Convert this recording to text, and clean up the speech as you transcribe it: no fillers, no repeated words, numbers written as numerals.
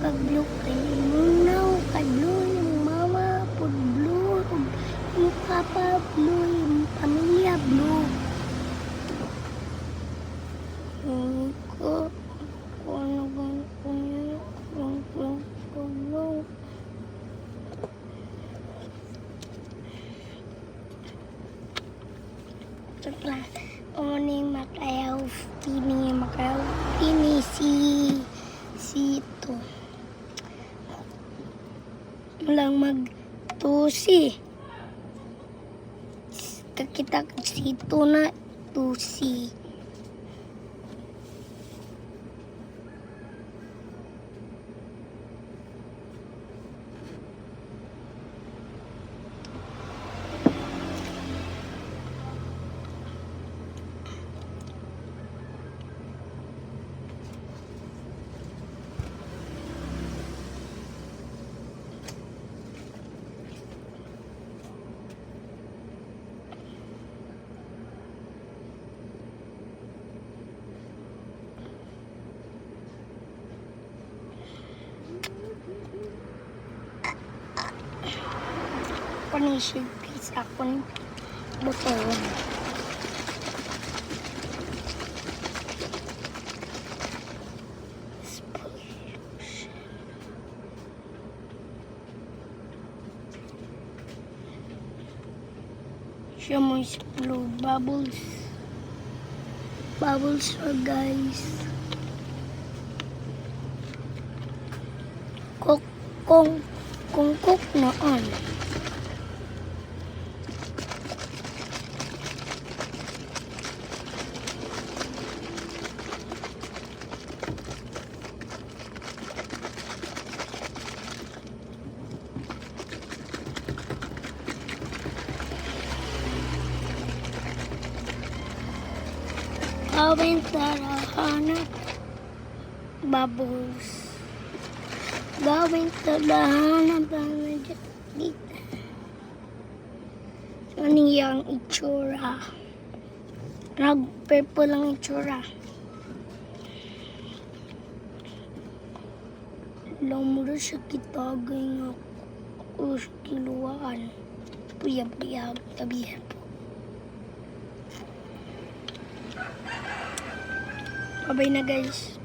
kag blue kay imunaw kay blue yung mama pud blue ug yung papa blue yung pamilya blue. Ko ano bang blue. Setelah makayaw ini si itu lang magtusi kita situ na tusi. Panisig sa akong butong. Siya mo is blue bubbles. Bubbles guys. Kung cook noon. Gawin tarahanap bubbles. Gawin tarahanap dito. Ano yung itsura? Nag-purple lang itsura. Lamuro siya kitagay nga ako kiluan. Puyab-puyab tabihan po. Bye-bye na guys.